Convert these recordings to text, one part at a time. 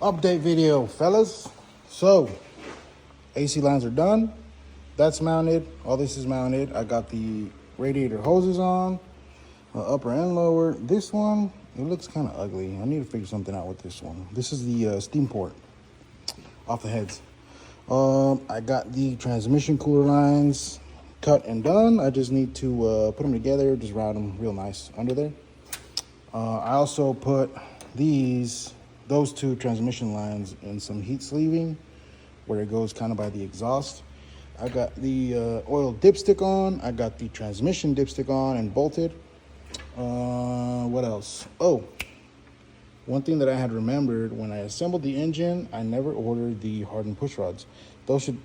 Update video, fellas. So, AC lines are done. That's mounted. All this is mounted. I got the radiator hoses on, upper and lower. This one, it looks kind of ugly. I need to figure something out with this one. This is the steam port off the heads. I got the transmission cooler lines cut and done. I just need to put them together, just route them real nice under there. I also put those two transmission lines in some heat sleeving where it goes kind of by the exhaust. I got the oil dipstick on. I got the transmission dipstick on and bolted. What else? Oh, one thing that I had remembered when I assembled the engine, I never ordered the hardened push rods. Those should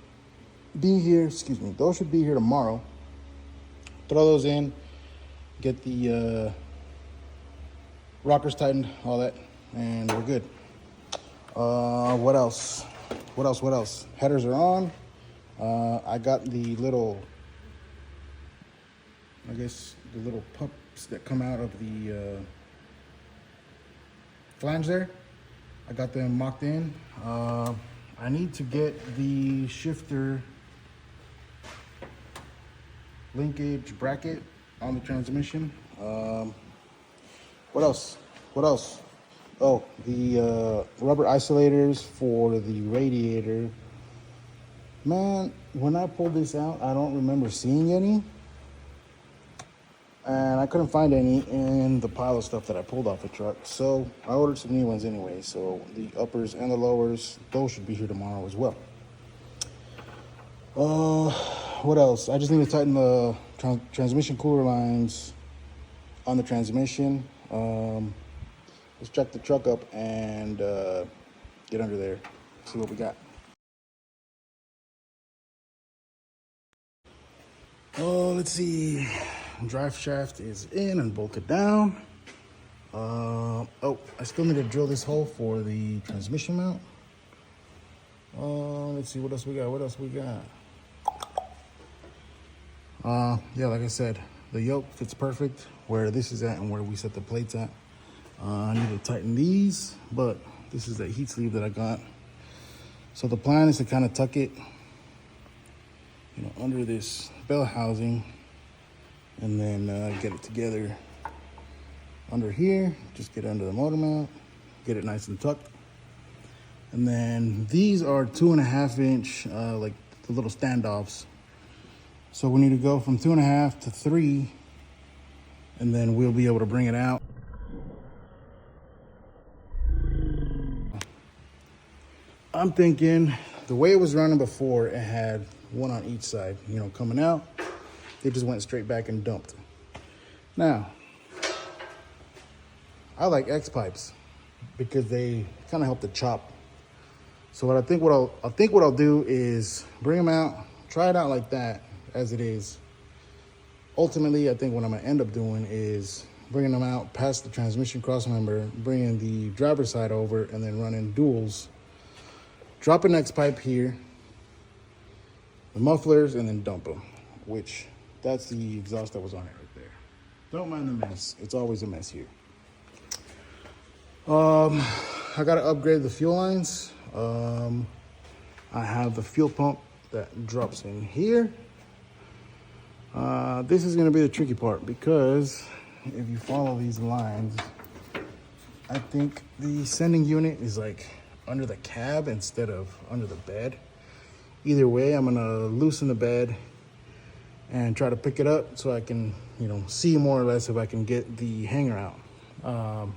be here, those should be here tomorrow. Throw those in, get the rockers tightened, all that, and we're good. What else? Headers are on. I got the little, the little pups that come out of the flange there. I got them mocked in. I need to get the shifter linkage bracket on the transmission. What else? Oh, the rubber isolators for the radiator. Man, when I pulled this out, I don't remember seeing any. And I couldn't find any in the pile of stuff that I pulled off the truck. So I ordered some new ones anyway. So the uppers and the lowers, those should be here tomorrow as well. What else? I just need to tighten the transmission cooler lines on the transmission. Let's check the truck up and get under there, see what we got. Oh, let's see. Drive shaft is in and bolted down. Oh, I still need to drill this hole for the transmission mount. Let's see what else we got. Yeah, like I said, the yoke fits perfect where this is at and where we set the plates at. I need to tighten these, but this is the heat sleeve that I got. So the plan is to kind of tuck it, under this bell housing, and then get it together under here. Just get under the motor mount, get it nice and tucked. And then these are 2.5 inch, like the little standoffs. So we need to go from 2.5 to 3, and then we'll be able to bring it out. I'm thinking the way it was running before, it had one on each side, coming out. They just went straight back and dumped. Now, I like X pipes because they kind of help the chop. So what I'll do is bring them out, try it out like that as it is. Ultimately, I think what I'm gonna end up doing is bringing them out past the transmission cross member, bringing the driver's side over, and then running duals. Drop an X pipe here, the mufflers, and then dump them, which that's the exhaust that was on it right there. Don't mind the mess. It's always a mess here. I gotta upgrade the fuel lines. I have the fuel pump that drops in here. This is gonna be the tricky part because if you follow these lines, I think the sending unit is like under the cab instead of under the bed. Either way, I'm gonna loosen the bed and try to pick it up so I can, see more or less if I can get the hanger out. I'm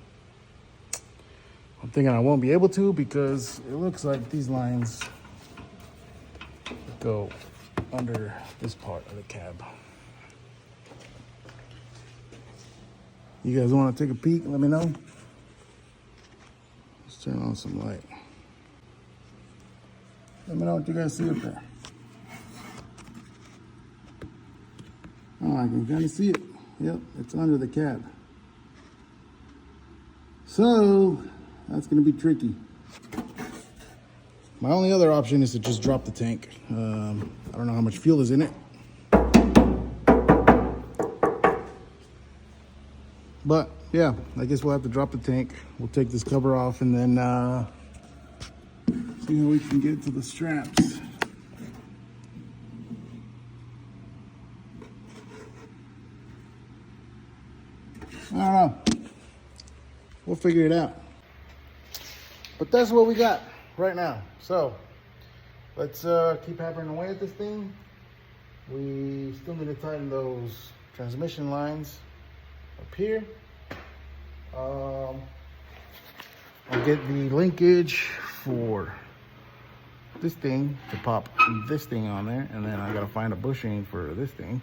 thinking I won't be able to because it looks like these lines go under this part of the cab. You guys want to take a peek? Let me know. Let's turn on some light. Let me know what you guys see up there. Oh, I can kind of see it. Yep, it's under the cab. So that's going to be tricky. My only other option is to just drop the tank. I don't know how much fuel is in it. But yeah, I guess we'll have to drop the tank. We'll take this cover off and then See how we can get to the straps. I don't know. We'll figure it out. But that's what we got right now. So let's keep hammering away at this thing. We still need to tighten those transmission lines up here. I'll get the linkage for this thing to pop this thing on there, and then I gotta find a bushing for this thing.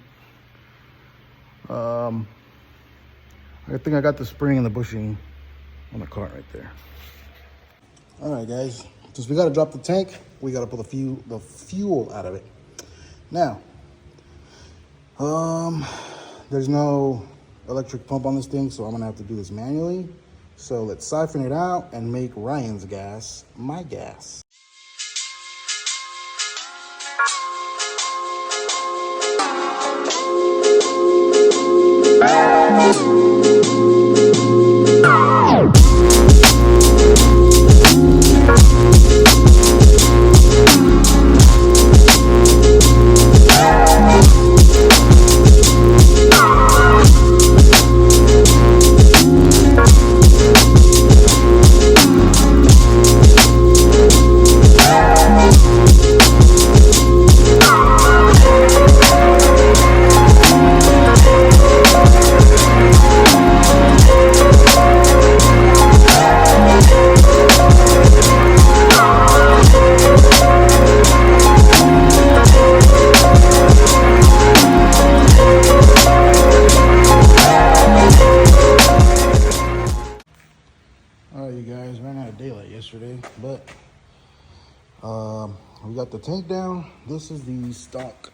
I think I got the spring and the bushing on the cart right there. All right, guys, since we gotta drop the tank, we gotta pull the fuel out of it. Now, there's no electric pump on this thing, so I'm gonna have to do this manually. So let's siphon it out and make Ryan's gas my gas. Yesterday, but we got the tank down. This is the stock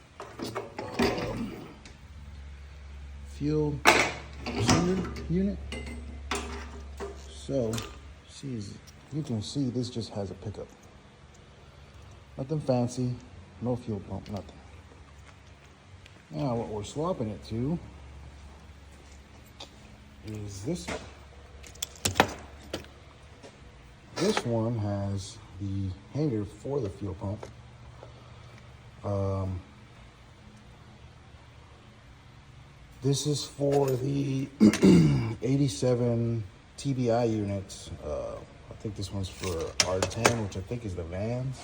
fuel cylinder unit. So, you can see this just has a pickup. Nothing fancy, no fuel pump, nothing. Now what we're swapping it to is this one. This one has the hanger for the fuel pump. This is for the 87 TBI units. I think this one's for R10, which I think is the vans.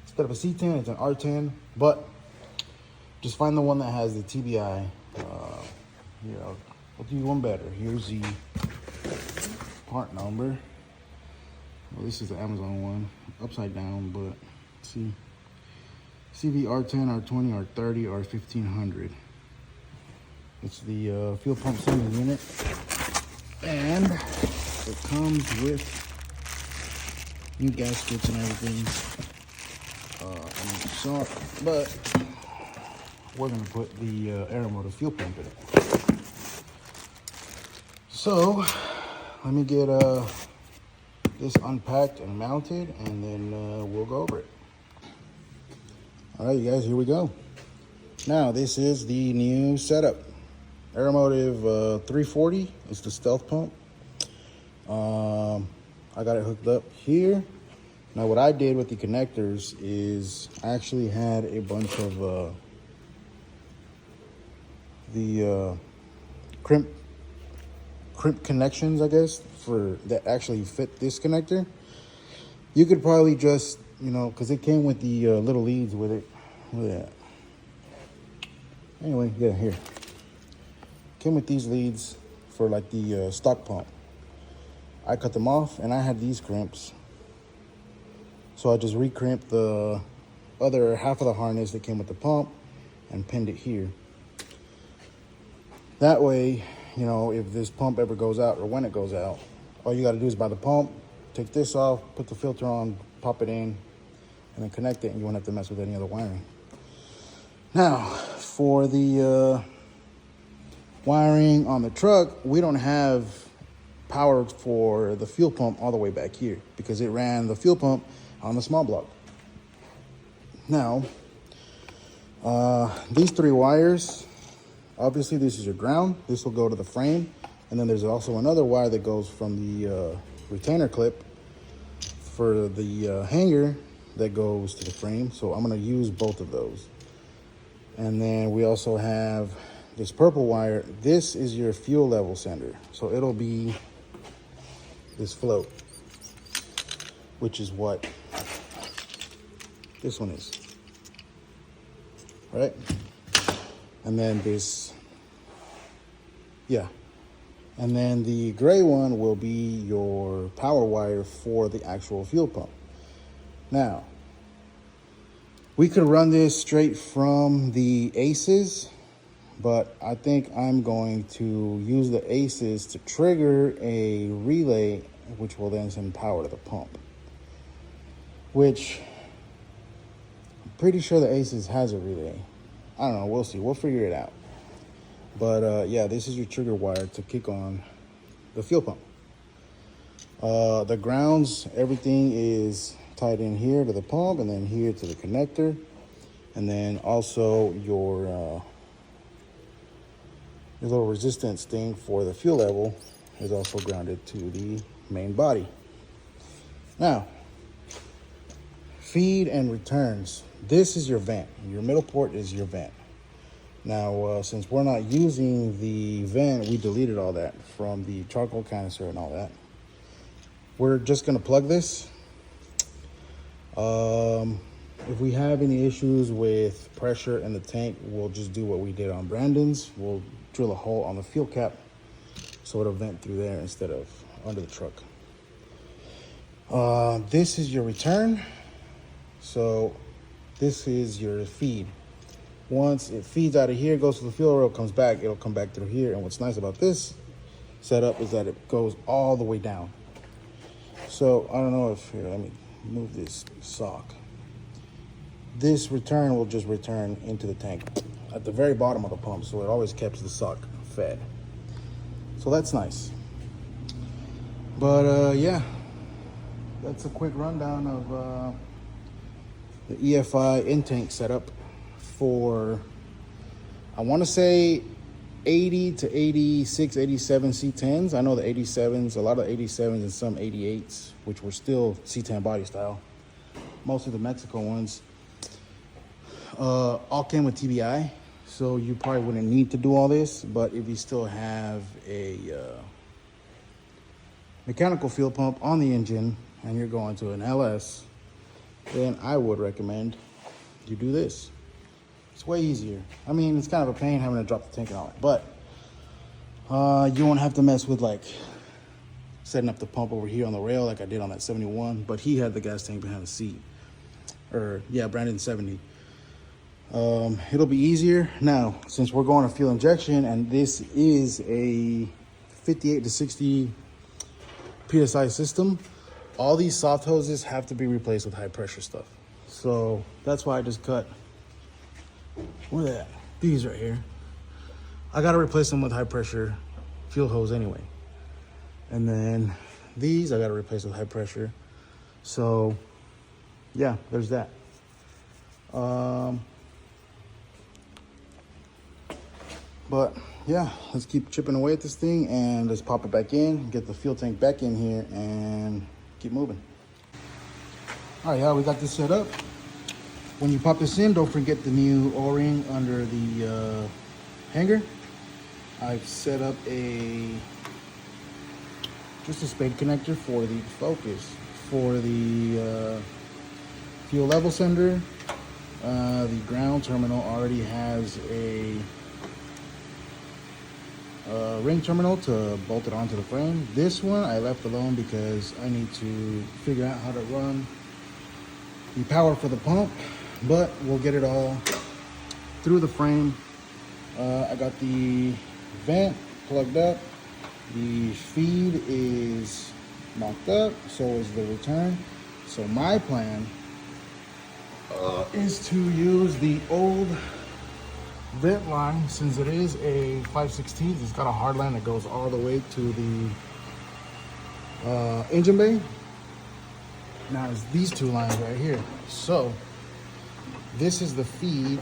Instead of a C10, it's an R10, but just find the one that has the TBI. Here, I'll do you one better. Here's the part number. Well, this is the Amazon one, upside down, but see, CV R10, R20, R30, R1500. It's the fuel pump cylinder unit, and it comes with new gaskets and everything. And it's but we're gonna put the Aeromotive fuel pump in it. So let me get this unpacked and mounted, and then we'll go over it. All right, you guys, here we go. Now, this is the new setup. Aeromotive 340, it's the stealth pump. I got it hooked up here. Now, what I did with the connectors is I actually had a bunch of the crimp connections, I guess, for that actually fit this connector. You could probably just, because it came with the little leads with it. Look at that. Anyway, yeah, here. Came with these leads for like the stock pump. I cut them off, and I had these crimps. So I just re-crimped the other half of the harness that came with the pump and pinned it here. That way, if this pump ever goes out or when it goes out, all you got to do is buy the pump, take this off, put the filter on, pop it in, and then connect it, and you won't have to mess with any other wiring. Now, for the wiring on the truck, we don't have power for the fuel pump all the way back here because it ran the fuel pump on the small block. Now, these three wires, obviously this is your ground. This will go to the frame. And then there's also another wire that goes from the retainer clip for the hanger that goes to the frame. So I'm gonna use both of those. And then we also have this purple wire. This is your fuel level sender. So it'll be this float, which is what this one is, right? And then this, yeah. And then the gray one will be your power wire for the actual fuel pump. Now, we could run this straight from the ACEs, but I think I'm going to use the ACEs to trigger a relay, which will then send power to the pump. Which, I'm pretty sure the ACEs has a relay. I don't know, we'll see, we'll figure it out. But yeah, this is your trigger wire to kick on the fuel pump. The grounds, everything is tied in here to the pump and then here to the connector. And then also your little resistance thing for the fuel level is also grounded to the main body. Now, feed and returns. This is your vent. Your middle port is your vent. Now, since we're not using the vent, we deleted all that from the charcoal canister and all that. We're just gonna plug this. If we have any issues with pressure in the tank, we'll just do what we did on Brandon's. We'll drill a hole on the fuel cap so it'll vent through there instead of under the truck. This is your return. So this is your feed. Once it feeds out of here, goes to the fuel rail, comes back, it'll come back through here. And what's nice about this setup is that it goes all the way down. So I don't know if, here, let me move this sock. This return will just return into the tank at the very bottom of the pump. So it always keeps the sock fed. So that's nice. But yeah, that's a quick rundown of the EFI in-tank setup for, I want to say 80 to 86, 87 C10s. I know the 87s, a lot of 87s and some 88s, which were still C10 body style. Most of the Mexico ones all came with TBI, so you probably wouldn't need to do all this. But if you still have a mechanical fuel pump on the engine and you're going to an LS, then I would recommend you do this. It's way easier. I mean, it's kind of a pain having to drop the tank and all that, but you won't have to mess with like setting up the pump over here on the rail like I did on that 71, but he had the gas tank behind the seat. Or yeah, Brandon 70. It'll be easier. Now, since we're going to fuel injection and this is a 58 to 60 PSI system, all these soft hoses have to be replaced with high pressure stuff. So that's why I just cut, where they at? These right here. I gotta replace them with high pressure fuel hose anyway. And then these I gotta replace with high pressure. So yeah, there's that. But yeah, let's keep chipping away at this thing and let's pop it back in, get the fuel tank back in here and keep moving. All right, yeah, we got this set up. When you pop this in, don't forget the new O-ring under the hanger. I've set up just a spade connector for the focus. For the fuel level sender, the ground terminal already has a ring terminal to bolt it onto the frame. This one I left alone because I need to figure out how to run the power for the pump, but we'll get it all through the frame. I got the vent plugged up, the feed is mocked up, so is the return. So my plan is to use the old vent line, since it is a 5/16. It's got a hard line that goes all the way to the engine bay. Now it's these two lines right here. So this is the feed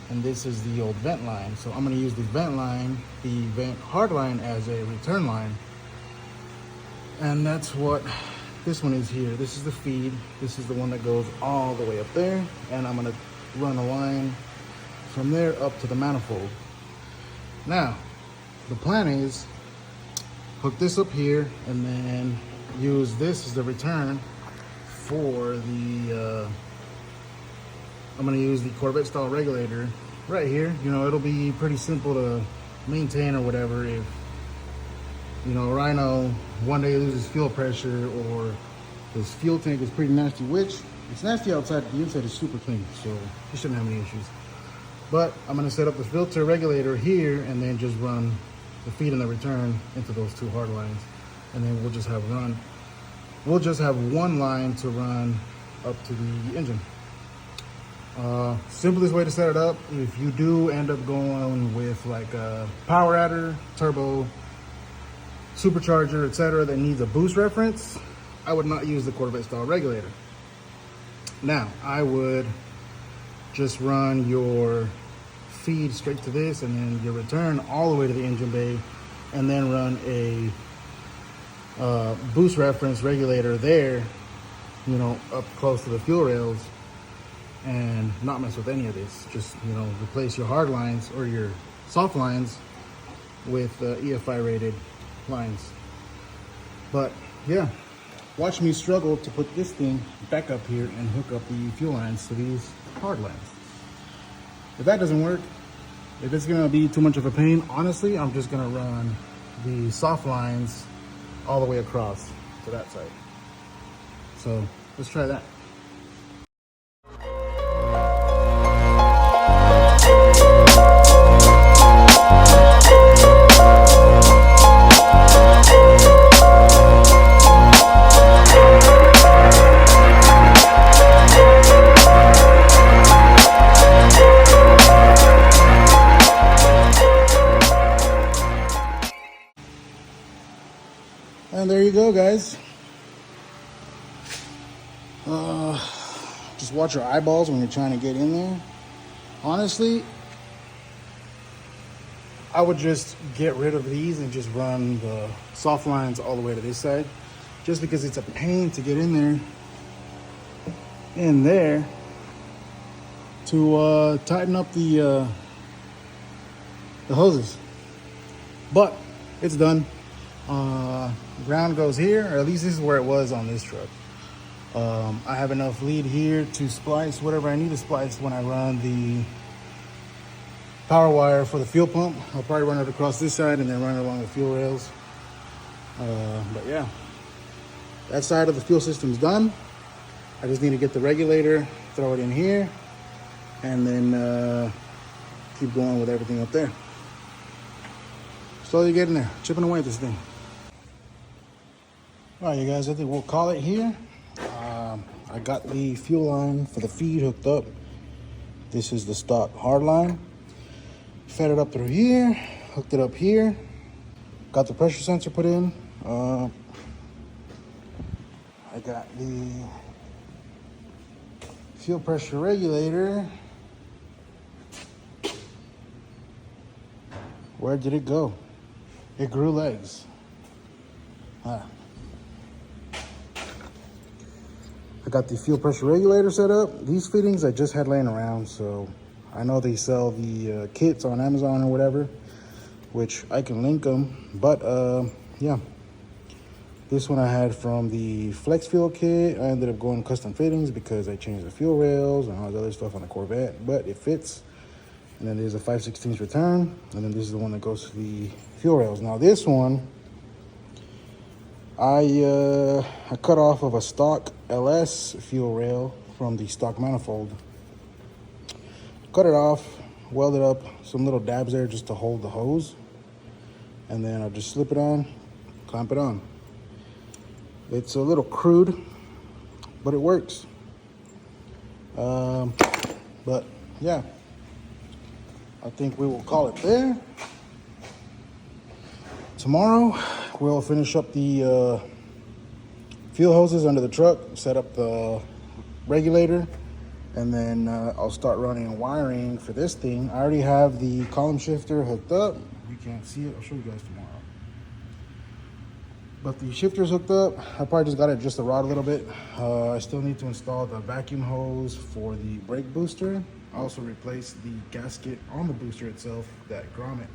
and this is the old vent line. So I'm going to use the vent line, the vent hard line, as a return line. And that's what this one is here. This is the feed. This is the one that goes all the way up there, and I'm gonna run a line from there up to the manifold. Now, the plan is hook this up here and then use this as the return for the, I'm gonna use the Corvette style regulator right here. You know, it'll be pretty simple to maintain or whatever if, you know, Rhino one day loses fuel pressure or this fuel tank is pretty nasty, which it's nasty outside, the inside is super clean, so you shouldn't have any issues. But I'm gonna set up the filter regulator here and then just run the feed and the return into those two hard lines. And then we'll just have one line to run up to the engine. Simplest way to set it up, if you do end up going with like a power adder, turbo, supercharger, etc., that needs a boost reference, I would not use the Corvette style regulator. Now, I would just run your feed straight to this and then your return all the way to the engine bay, and then run a boost reference regulator there, you know, up close to the fuel rails, and not mess with any of this. Just, you know, replace your hard lines or your soft lines with EFI rated lines. But yeah, watch me struggle to put this thing back up here and hook up the fuel lines to these hard lines. If that doesn't work, if it's gonna be too much of a pain, honestly, I'm just gonna run the soft lines all the way across to that side. So let's try that. And there you go, guys. Just watch your eyeballs when you're trying to get in there. Honestly, I would just get rid of these and just run the soft lines all the way to this side, just because it's a pain to get in there to tighten up the hoses. But it's done. Ground goes here, or at least this is where it was on this truck. I have enough lead here to splice whatever I need to splice when I run the power wire for the fuel pump. I'll probably run it across this side and then run it along the fuel rails. But yeah, that side of the fuel system's done. I just need to get the regulator, throw it in here, and then keep going with everything up there. Slowly getting there, chipping away at this thing. All right, you guys, I think we'll call it here. I got the fuel line for the feed hooked up. This is the stock hard line. Fed it up through here, hooked it up here. Got the pressure sensor put in. I got the fuel pressure regulator. Where did it go? It grew legs. I got the fuel pressure regulator set up. These fittings I just had laying around, so I know they sell the kits on Amazon or whatever, which I can link them. But yeah, this one I had from the Flex Fuel kit. I ended up going custom fittings because I changed the fuel rails and all the other stuff on the Corvette, but it fits. And then there's a 5/16 return, and then this is the one that goes to the fuel rails. Now this one, I cut off of a stock LS fuel rail from the stock manifold. Cut it off, welded up some little dabs there just to hold the hose, and then I'll just slip it on, clamp it on. It's a little crude, but it works. But yeah, I think we will call it there. Tomorrow, we'll finish up the fuel hoses under the truck, set up the regulator, and then I'll start running wiring for this thing. I already have the column shifter hooked up. You can't see it, I'll show you guys tomorrow. But the shifter's hooked up. I probably just got it just to rot a little bit. I still need to install the vacuum hose for the brake booster. I also replaced the gasket on the booster itself, that grommet.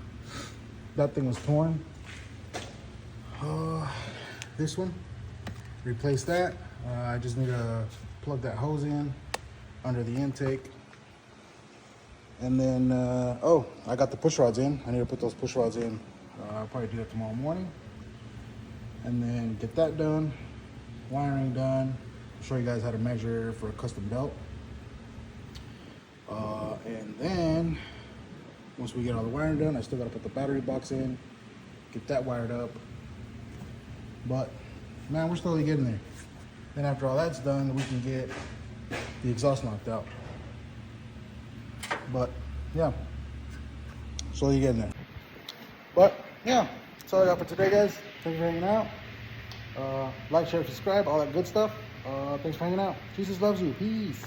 That thing was torn. This one, replace that. I just need to plug that hose in under the intake. And then, oh, I got the push rods in. I need to put those push rods in. I'll probably do that tomorrow morning. And then get that done, wiring done. I'll show you guys how to measure for a custom belt. And then, once we get all the wiring done, I still gotta put the battery box in, get that wired up. But, man, we're slowly getting there. Then after all that's done, we can get the exhaust knocked out. But, yeah, slowly getting there. But, yeah, that's all I got for today, guys. Thanks for hanging out. Like, share, subscribe, all that good stuff. Thanks for hanging out. Jesus loves you. Peace.